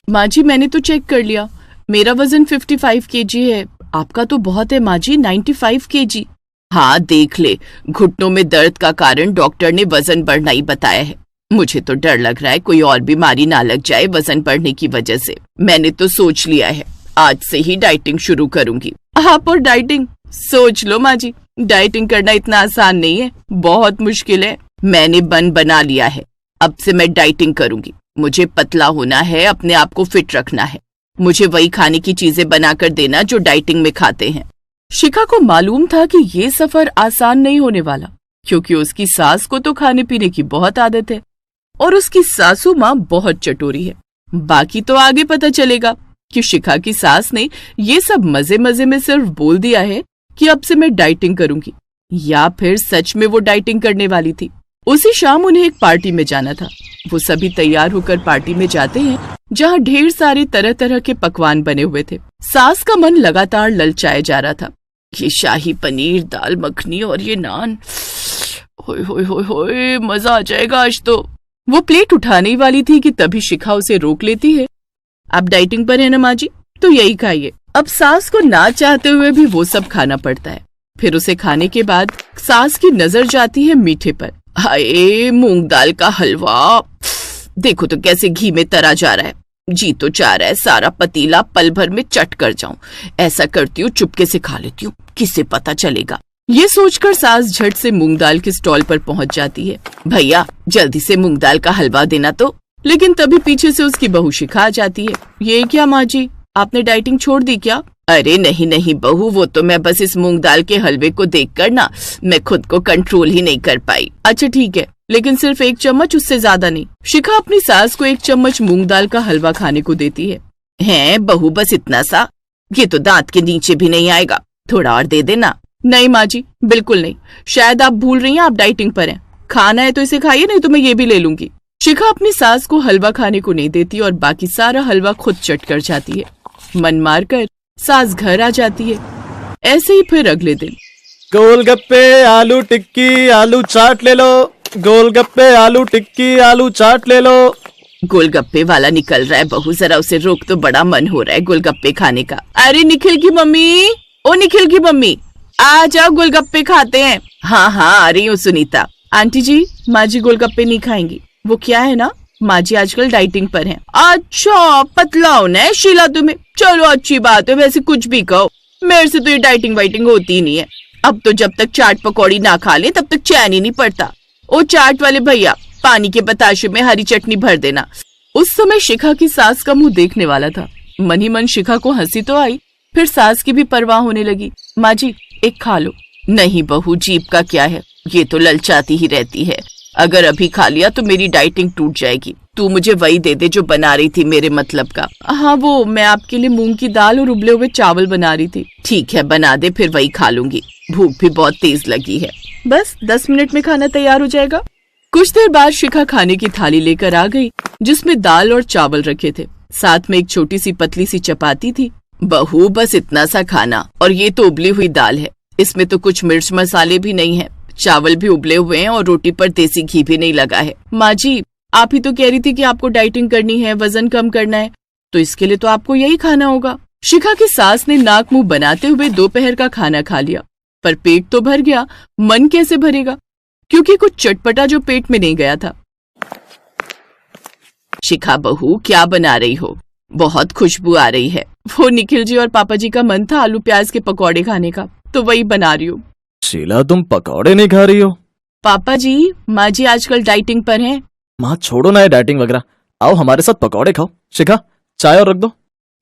माँ जी मैंने तो चेक कर लिया, मेरा वजन 55 केजी है, आपका तो बहुत है माँ जी, 95 केजी। हाँ देख ले, घुटनों में दर्द का कारण डॉक्टर ने वजन बढ़ना ही बताया है। मुझे तो डर लग रहा है कोई और बीमारी ना लग जाए वजन बढ़ने की वजह से। मैंने तो सोच लिया है आज से ही डाइटिंग शुरू करूंगी। आप और डाइटिंग, सोच लो माँ जी, डाइटिंग करना इतना आसान नहीं है, बहुत मुश्किल है। मैंने मन बना लिया है, अब से मैं डाइटिंग करूंगी। मुझे पतला होना है, अपने आप को फिट रखना है। मुझे वही खाने की चीजें बनाकर देना जो डाइटिंग में खाते हैं। शिखा को मालूम था कि ये सफर आसान नहीं होने वाला, क्योंकि उसकी सास को तो खाने पीने की बहुत आदत है और उसकी सासू माँ बहुत चटोरी है। बाकी तो आगे पता चलेगा कि शिखा की सास ने ये सब मजे मजे में सिर्फ बोल दिया है कि अब से मैं डाइटिंग करूंगी, या फिर सच में वो डाइटिंग करने वाली थी। उसी शाम उन्हें एक पार्टी में जाना था। वो सभी तैयार होकर पार्टी में जाते हैं, जहाँ ढेर सारे तरह तरह के पकवान बने हुए थे। सास का मन लगातार ललचाया जा रहा था। ये शाही पनीर, दाल मखनी और ये नान, होय होय होय होय, मजा आ जाएगा आज तो। वो प्लेट उठाने ही वाली थी कि तभी शिखा उसे रोक लेती है। आप डाइटिंग पर है ना माँ जी, तो यही खाइए। अब सास को ना चाहते हुए भी वो सब खाना पड़ता है। फिर उसे खाने के बाद सास की नजर जाती है मीठे पर। हाय, मूंग दाल का हलवा, देखो तो कैसे घी में तरा जा रहा है। जी तो चाह रहा है सारा पतीला पल भर में चट कर जाऊं। ऐसा करती हूँ चुपके से खा लेती हूँ, किसे पता चलेगा। ये सोचकर सास झट से मूंग दाल के स्टॉल पर पहुंच जाती है। भैया जल्दी से मूंग दाल का हलवा देना तो। लेकिन तभी पीछे से उसकी बहू शिखा आ जाती है। ये क्या माँ जी, आपने डाइटिंग छोड़ दी क्या? अरे नहीं नहीं बहू, वो तो मैं बस इस मूंग दाल के हलवे को देखकर ना मैं खुद को कंट्रोल ही नहीं कर पाई। अच्छा ठीक है, लेकिन सिर्फ 1 चम्मच, उससे ज्यादा नहीं। शिखा अपनी सास को 1 चम्मच मूंग दाल का हलवा खाने को देती है। हैं बहू, बस इतना सा? ये तो दांत के नीचे भी नहीं आएगा, थोड़ा और दे देना। नहीं माँ जी, बिल्कुल नहीं। शायद आप भूल रही हैं आप डाइटिंग पर हैं। खाना है तो इसे खाइए, नहीं तो मैं ये भी ले लूंगी। शिखा अपनी सास को हलवा खाने को नहीं देती और बाकी सारा हलवा खुद चट कर जाती है। मन मार कर सास घर आ जाती है। ऐसे ही फिर अगले दिन, गोलगप्पे, आलू टिक्की, आलू चाट ले लो। गोलगप्पे, आलू टिक्की, आलू चाट ले लो। गोलगप्पे वाला निकल रहा है बहू, जरा उसे रोक, तो बड़ा मन हो रहा है गोलगप्पे खाने का। अरे निखिल की मम्मी, ओ निखिल की मम्मी, आ जाओ गोलगप्पे खाते हैं। हाँ हाँ आ रही हूँ सुनीता। आंटी जी, माँ जी गोलगप्पे नहीं खाएंगी। वो क्या है ना, माँ जी आजकल डाइटिंग पर हैं। अच्छा, पतला होना है शीला तुम्हें, चलो अच्छी बात है। वैसे कुछ भी कहो, मेरे से तो ये डाइटिंग वाइटिंग होती ही नहीं है। अब तो जब तक चाट पकौड़ी ना खा ले तब तक चैन ही नहीं पड़ता। ओ चाट वाले भैया, पानी के बताशे में हरी चटनी भर देना। उस समय शिखा की सास का मुंह देखने वाला था। मन ही मन शिखा को हंसी तो आई, फिर सास की भी परवाह होने लगी। माँ जी एक खा लो। नहीं बहू, जीभ का क्या है, ये तो ललचाती ही रहती है। अगर अभी खा लिया तो मेरी डाइटिंग टूट जाएगी। तू मुझे वही दे दे जो बना रही थी मेरे मतलब का। हाँ वो मैं आपके लिए मूंग की दाल और उबले हुए चावल बना रही थी। ठीक है बना दे, फिर वही खा लूंगी। भूख भी बहुत तेज लगी है। बस 10 मिनट में खाना तैयार हो जाएगा। कुछ देर बाद शिखा खाने की थाली लेकर आ गई, जिसमें दाल और चावल रखे थे। साथ में एक छोटी सी पतली सी चपाती थी। बहू बस इतना सा खाना, और ये तो उबली हुई दाल है, इसमें तो कुछ मिर्च मसाले भी नहीं है। चावल भी उबले हुए हैं और रोटी पर देसी घी भी नहीं लगा है। माँ जी आप ही तो कह रही थी कि आपको डाइटिंग करनी है, वजन कम करना है, तो इसके लिए तो आपको यही खाना होगा। शिखा की सास ने नाक मुंह बनाते हुए दोपहर का खाना खा लिया, पर पेट तो भर गया, मन कैसे भरेगा, क्योंकि कुछ चटपटा जो पेट में नहीं गया था। शिखा बहू क्या बना रही हो? बहुत खुशबू आ रही है। वो निखिल जी और पापा जी का मन था आलू प्याज के पकौड़े खाने का, तो वही बना रही हूँ। शीला तुम पकौड़े नहीं खा रही हो? पापा जी, माँ जी आजकल डाइटिंग पर हैं। माँ छोड़ो ना ये डाइटिंग वगैरह, आओ हमारे साथ पकौड़े खाओ। शिखा चाय और रख दो।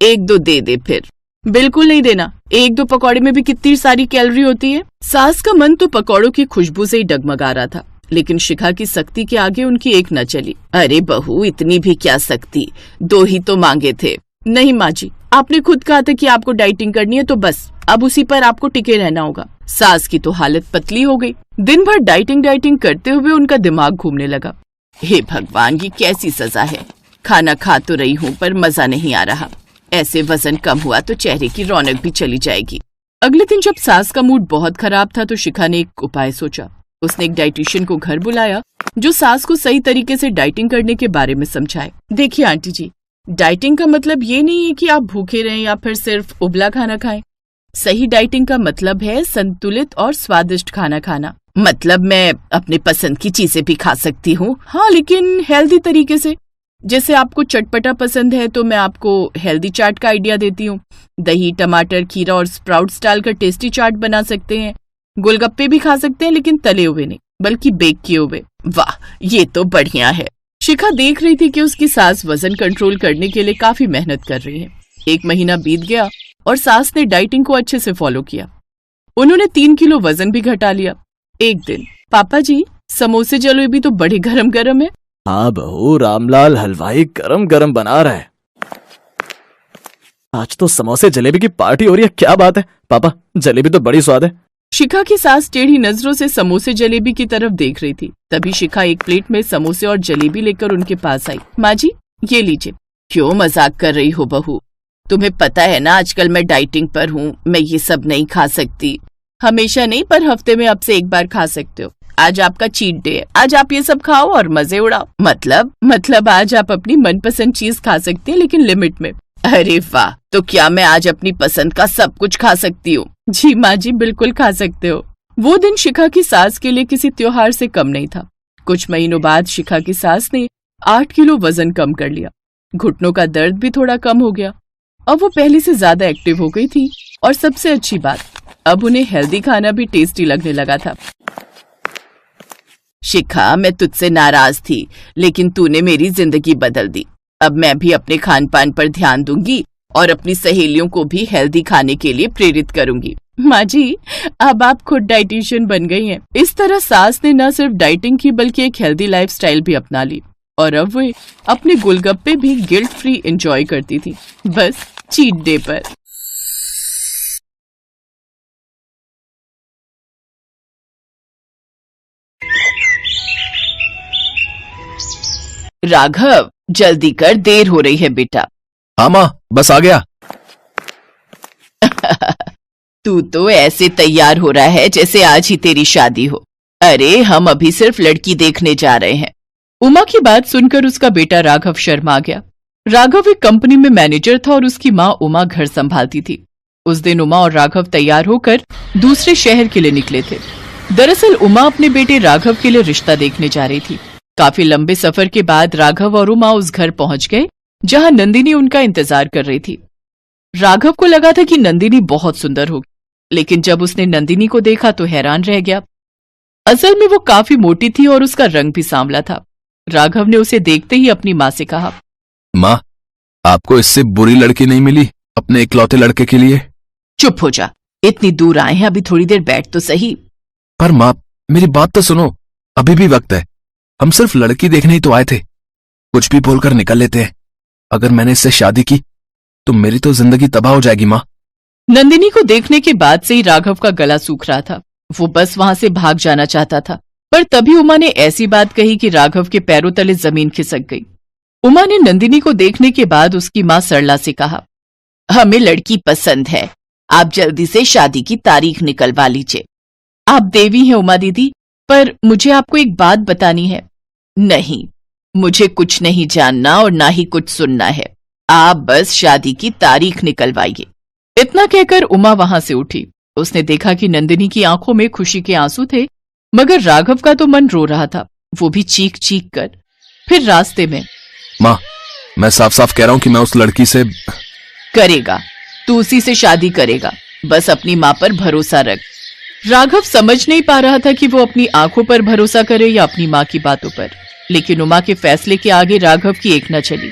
1-2 दे दे फिर। बिल्कुल नहीं देना, 1-2 पकौड़े में भी कितनी सारी कैलोरी होती है। सास का मन तो पकौड़ों की खुशबू से ही डगमगा रहा था, लेकिन शिखा की सख्ती के आगे उनकी एक न चली। अरे बहू इतनी भी क्या सख्ती, 2 ही तो मांगे थे। नहीं माँ जी, आपने खुद कहा था कि आपको डाइटिंग करनी है, तो बस अब उसी पर आपको टिके रहना होगा। सास की तो हालत पतली हो गई। दिन भर डाइटिंग करते हुए उनका दिमाग घूमने लगा। हे भगवान, ये कैसी सजा है। खाना खा तो रही हूँ पर मजा नहीं आ रहा। ऐसे वजन कम हुआ तो चेहरे की रौनक भी चली जाएगी। अगले दिन जब सास का मूड बहुत खराब था तो शिखा ने एक उपाय सोचा। उसने एक डाइटिशियन को घर बुलाया जो सास को सही तरीके से डाइटिंग करने के बारे में समझाए। देखिए आंटी जी, डाइटिंग का मतलब ये नहीं है कि आप भूखे रहें या फिर सिर्फ उबला खाना खाएं। सही डाइटिंग का मतलब है संतुलित और स्वादिष्ट खाना खाना। मतलब मैं अपने पसंद की चीजें भी खा सकती हूँ, हाँ, लेकिन हेल्दी तरीके से। जैसे आपको चटपटा पसंद है तो मैं आपको हेल्दी चाट का आइडिया देती हूँ। दही, टमाटर, खीरा और स्प्राउट्स डालकर टेस्टी चाट बना सकते हैं। गोलगप्पे भी खा सकते हैं, लेकिन तले हुए नहीं, बल्कि बेक किए हुए। वाह, ये तो बढ़िया है। शिखा देख रही थी कि उसकी सास वजन कंट्रोल करने के लिए काफी मेहनत कर रही है। 1 महीना बीत गया और सास ने डाइटिंग को अच्छे से फॉलो किया। उन्होंने 3 किलो वजन भी घटा लिया। एक दिन, पापा जी, समोसे जलेबी तो बड़े गरम गरम है। हाँ बहू, रामलाल हलवाई गरम गरम बना रहा है। आज तो समोसे जलेबी की पार्टी हो रही है। क्या बात है पापा, जलेबी तो बड़ी स्वाद है। शिखा की सास टेढ़ी नजरों से समोसे जलेबी की तरफ देख रही थी। तभी शिखा एक प्लेट में समोसे और जलेबी लेकर उनके पास आई। माँ जी, ये लीजिए। क्यों मजाक कर रही हो बहू? तुम्हें पता है ना आजकल मैं डाइटिंग पर हूँ, मैं ये सब नहीं खा सकती। हमेशा नहीं, पर हफ्ते में अब से 1 बार खा सकते हो। आज आपका चीट डे है, आज आप ये सब खाओ और मजे उड़ाओ। मतलब आज आप अपनी मनपसंद चीज खा सकती हैं, लेकिन लिमिट में। अरे वाह, तो क्या मैं आज अपनी पसंद का सब कुछ खा सकती हूँ? जी माँ जी, बिल्कुल खा सकते हो। वो दिन शिखा की सास के लिए किसी त्योहार से कम नहीं था। कुछ महीनों बाद शिखा की सास ने 8 किलो वजन कम कर लिया। घुटनों का दर्द भी थोड़ा कम हो गया। अब वो पहले से ज्यादा एक्टिव हो गई थी और सबसे अच्छी बात, अब उन्हें हेल्दी खाना भी टेस्टी लगने लगा था। शिखा, मैं तुझसे नाराज थी, लेकिन तूने मेरी जिंदगी बदल दी। अब मैं भी अपने खान पान पर ध्यान दूंगी और अपनी सहेलियों को भी हेल्दी खाने के लिए प्रेरित करूंगी। माँ जी, अब आप खुद डाइटिशियन बन गई हैं। इस तरह सास ने न सिर्फ डाइटिंग की, बल्कि एक हेल्दी लाइफस्टाइल भी अपना ली और अब वे अपने गोलगप्पे भी गिल्ट फ्री एंजॉय करती थी, बस चीट डे पर। राघव, जल्दी कर, देर हो रही है बेटा। हाँ माँ, बस आ गया। तू तो ऐसे तैयार हो रहा है जैसे आज ही तेरी शादी हो। अरे, हम अभी सिर्फ लड़की देखने जा रहे हैं। उमा की बात सुनकर उसका बेटा राघव शर्मा गया। राघव एक कंपनी में मैनेजर था और उसकी माँ उमा घर संभालती थी। उस दिन उमा और राघव तैयार होकर दूसरे शहर के लिए निकले थे। दरअसल उमा अपने बेटे राघव के लिए रिश्ता देखने जा रही थी। काफी लंबे सफर के बाद राघव और उमा उस घर पहुंच गए जहां नंदिनी उनका इंतजार कर रही थी। राघव को लगा था कि नंदिनी बहुत सुंदर होगी, लेकिन जब उसने नंदिनी को देखा तो हैरान रह गया। असल में वो काफी मोटी थी और उसका रंग भी सांवला था। राघव ने उसे देखते ही अपनी माँ से कहा, माँ, आपको इससे बुरी लड़की नहीं मिली अपने इकलौते लड़के के लिए? चुप हो जा, इतनी दूर आए हैं, अभी थोड़ी देर बैठ तो सही। पर माँ, मेरी बात तो सुनो, अभी भी वक्त है। हम सिर्फ लड़की देखने ही तो आए थे। कुछ भी बोलकर निकल लेते हैं। अगर मैंने इससे शादी की तो मेरी तो जिंदगी तबाह हो जाएगी माँ। नंदिनी को देखने के बाद से ही राघव का गला सूख रहा था। वो बस वहां से भाग जाना चाहता था, पर तभी उमा ने ऐसी बात कही कि राघव के पैरों तले जमीन खिसक गई। उमा ने नंदिनी को देखने के बाद उसकी माँ सरला से कहा, हमें लड़की पसंद है, आप जल्दी से शादी की तारीख निकलवा लीजिए। आप देवी हैं उमा दीदी, पर मुझे आपको एक बात बतानी है। नहीं, मुझे कुछ नहीं जानना और ना ही कुछ सुनना है। आप बस शादी की तारीख निकलवाइए। इतना कहकर उमा वहां से उठी। उसने देखा कि नंदिनी की आंखों में खुशी के आंसू थे, मगर राघव का तो मन रो रहा था, वो भी चीख चीख कर। फिर रास्ते में, माँ, मैं साफ साफ कह रहा हूँ कि मैं उस लड़की से करेगा, तू उसी से शादी करेगा, बस अपनी माँ पर भरोसा रख। राघव समझ नहीं पा रहा था कि वो अपनी आंखों पर भरोसा करे या अपनी माँ की बातों पर, लेकिन उमा के फैसले के आगे राघव की एक न चली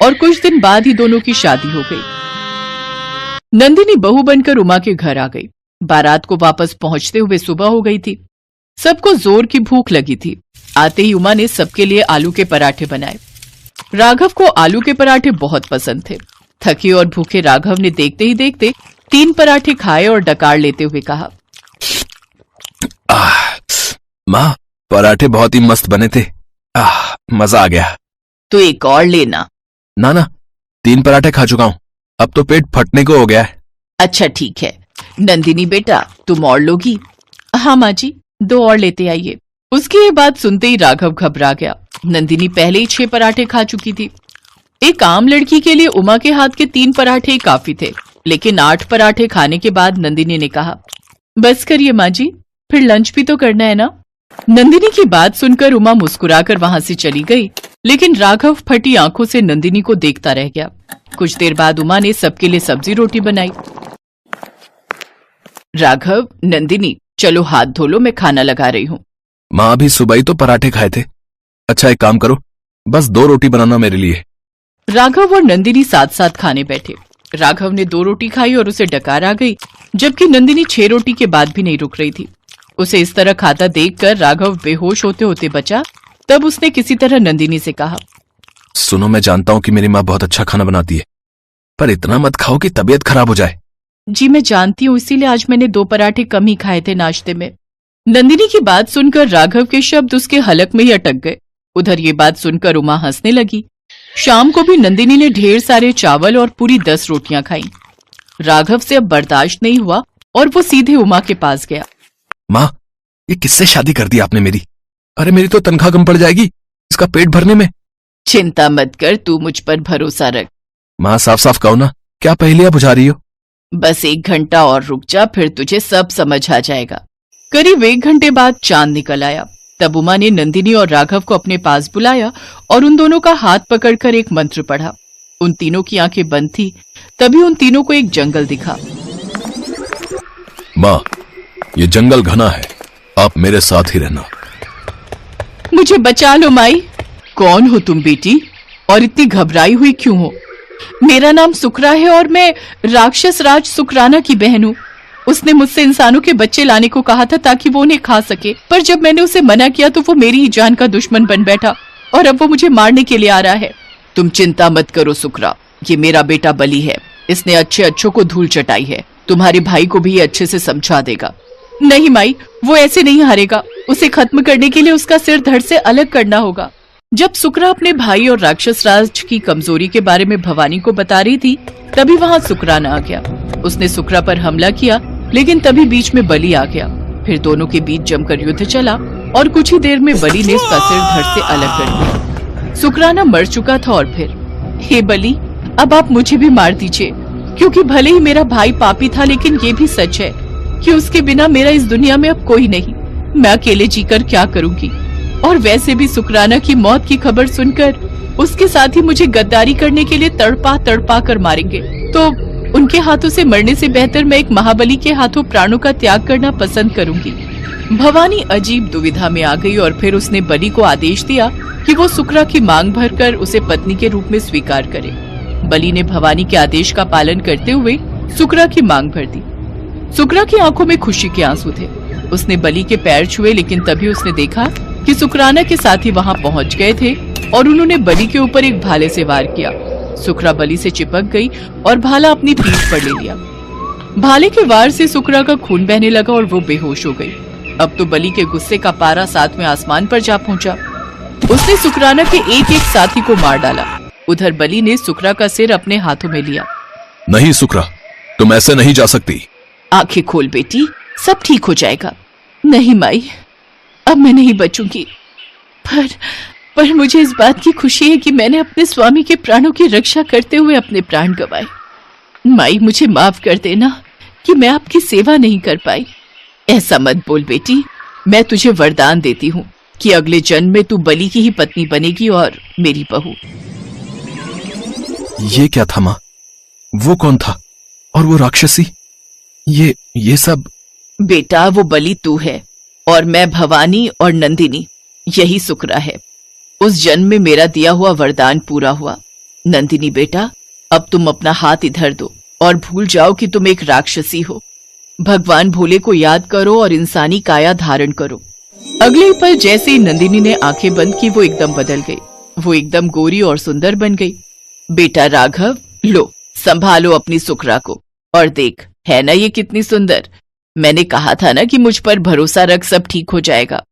और कुछ दिन बाद ही दोनों की शादी हो गई। नंदिनी बहू बनकर उमा के घर आ गई। बारात को वापस पहुंचते हुए सुबह हो गई थी। सबको जोर की भूख लगी थी। आते ही उमा ने सबके लिए आलू के पराठे बनाए। राघव को आलू के पराठे बहुत पसंद थे। थके और भूखे राघव ने देखते ही देखते 3 पराठे खाए और डकार लेते हुए कहा, माँ, पराठे बहुत ही मस्त बने थे। मजा आ गया। तो एक और लेना। ना ना, 3 पराठे खा चुका हूँ, अब तो पेट फटने को हो गया है। अच्छा ठीक है। नंदिनी बेटा, तुम और लोगी? हाँ माँ जी, 2 और लेते आइए। उसकी ये बात सुनते ही राघव घबरा गया। नंदिनी पहले ही 6 पराठे खा चुकी थी। एक आम लड़की के लिए उमा के हाथ के 3 पराठे काफी थे, लेकिन 8 पराठे खाने के बाद नंदिनी ने कहा, बस करिए माँ जी, फिर लंच भी तो करना है ना। नंदिनी की बात सुनकर उमा मुस्कुराकर वहां से चली गई, लेकिन राघव फटी आंखों से नंदिनी को देखता रह गया। कुछ देर बाद उमा ने सबके लिए सब्जी रोटी बनाई। राघव, नंदिनी, चलो हाथ धो लो, मैं खाना लगा रही हूँ। माँ अभी सुबह ही तो पराठे खाए थे। अच्छा एक काम करो, बस 2 रोटी बनाना मेरे लिए। राघव और नंदिनी साथ साथ खाने बैठे। राघव ने 2 रोटी खाई और उसे डकार आ गई, जबकि नंदिनी 6 रोटी के बाद भी नहीं रुक रही थी। उसे इस तरह खाता देखकर राघव बेहोश होते होते बचा। तब उसने किसी तरह नंदिनी से कहा, सुनो, मैं जानता हूँ कि मेरी माँ बहुत अच्छा खाना बनाती है, पर इतना मत खाओ कि तबीयत खराब हो जाए। जी मैं जानती हूँ, इसीलिए आज मैंने 2 पराठे कम ही खाए थे नाश्ते में। नंदिनी की बात सुनकर राघव के शब्द उसके हलक में ही अटक गए। उधर ये बात सुनकर उमा हंसने लगी। शाम को भी नंदिनी ने ढेर सारे चावल और पूरी 10 रोटियां खाई। राघव से अब बर्दाश्त नहीं हुआ और वो सीधे उमा के पास गया। माँ, ये किससे शादी कर दी आपने मेरी? अरे मेरी तो तनख्वाह कम पड़ जाएगी इसका पेट भरने में। चिंता मत कर, तू मुझ पर भरोसा रख। माँ साफ साफ कहो ना, क्या पहेलियां बुझा रही हो? बस 1 घंटा और रुक जा, फिर तुझे सब समझ आ जाएगा। करीब 1 घंटे बाद चांद निकल आया। तब उमा ने नंदिनी और राघव को अपने पास बुलाया और उन दोनों का हाथ पकड़कर एक मंत्र पढ़ा। उन तीनों की आंखें बंद थी। तभी उन तीनों को एक जंगल दिखा। माँ, ये जंगल घना है, आप मेरे साथ ही रहना। मुझे बचा लो माई। कौन हो तुम बेटी, और इतनी घबराई हुई क्यों हो? मेरा नाम सुकरा है और मैं राक्षस राज सुकराना की बहन हूँ। उसने मुझसे इंसानों के बच्चे लाने को कहा था ताकि वो उन्हें खा सके, पर जब मैंने उसे मना किया तो वो मेरी ही जान का दुश्मन बन बैठा और अब वो मुझे मारने के लिए आ रहा है। तुम चिंता मत करो सुकरा, ये मेरा बेटा बली है। इसने अच्छे अच्छों को धूल चटाई है। तुम्हारे भाई को भी ये अच्छे से समझा देगा। नहीं माई, वो ऐसे नहीं हारेगा। उसे खत्म करने के लिए उसका सिर धड़ से अलग करना होगा। जब सुकरा अपने भाई और राक्षस राज की कमजोरी के बारे में भवानी को बता रही थी, तभी वहाँ सुकराना आ गया। उसने सुकरा पर हमला किया, लेकिन तभी बीच में बलि आ गया। फिर दोनों के बीच जमकर युद्ध चला और कुछ ही देर में बलि ने उसका सिर धड़ से अलग कर दिया। सुकराना मर चुका था और फिर, हे बलि, अब आप मुझे भी मार दीजिए, क्योंकि भले ही मेरा भाई पापी था, लेकिन ये भी सच है कि उसके बिना मेरा इस दुनिया में अब कोई नहीं। मैं अकेले जीकर क्या करूंगी? और वैसे भी सुकराना की मौत की खबर सुनकर उसके साथी मुझे गद्दारी करने के लिए तड़पा तड़पा कर मारेंगे, तो उनके हाथों से मरने से बेहतर मैं एक महाबली के हाथों प्राणों का त्याग करना पसंद करूंगी। भवानी अजीब दुविधा में आ गई और फिर उसने बलि को आदेश दिया कि वो सुकरा की मांग भरकर उसे पत्नी के रूप में स्वीकार करे। बलि ने भवानी के आदेश का पालन करते हुए सुकरा की मांग भर दी। सुकरा की आंखों में खुशी के आंसू थे। उसने बलि के पैर छुए, लेकिन तभी उसने देखा कि सुकराना के साथी वहां पहुंच गए थे और उन्होंने बलि के ऊपर एक भाले से वार किया। सुकरा बलि से चिपक गई और भाला अपनी पीठ पर ले लिया। भाले के वार से सुकरा का खून बहने लगा और वो बेहोश हो गई। अब तो बलि के गुस्से का पारा 7वें आसमान पर जा पहुंचा। उसने सुकराना के एक एक साथी को मार डाला। उधर बलि ने सुकरा का सिर अपने हाथों में लिया। नहीं सुकरा, तुम ऐसे नहीं जा सकती। आंखें खोल बेटी, सब ठीक हो जाएगा। नहीं माई, अब मैं नहीं बचूंगी। पर मुझे इस बात की खुशी है कि मैंने अपने स्वामी के प्राणों की रक्षा करते हुए अपने प्राण गंवाए। माई, मुझे माफ कर देना कि मैं आपकी सेवा नहीं कर पाई। ऐसा मत बोल बेटी, मैं तुझे वरदान देती हूँ कि अगले जन्म में तू बलि की ही पत्नी बनेगी और मेरी बहू। ये क्या था माँ? वो कौन था? और वो राक्षसी? ये सब? बेटा, वो बलि तू है और मैं भवानी और नंदिनी, यही सुकरा है। उस जन्म में मेरा दिया हुआ वरदान पूरा हुआ। नंदिनी बेटा, अब तुम अपना हाथ इधर दो और भूल जाओ कि तुम एक राक्षसी हो। भगवान भोले को याद करो और इंसानी काया धारण करो। अगले पल जैसे ही नंदिनी ने आंखें बंद की, वो एकदम बदल गई। वो एकदम गोरी और सुंदर बन गई। बेटा राघव, लो संभालो अपनी सुकरा को और देख, है ना ये कितनी सुंदर। मैंने कहा था ना कि मुझ पर भरोसा रख, सब ठीक हो जाएगा।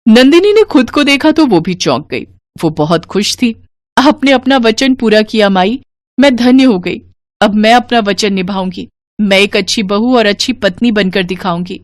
नंदिनी ने खुद को देखा तो वो भी चौंक गई। वो बहुत खुश थी। आपने अपना वचन पूरा किया माई, मैं धन्य हो गई। अब मैं अपना वचन निभाऊंगी। मैं एक अच्छी बहू और अच्छी पत्नी बनकर दिखाऊंगी।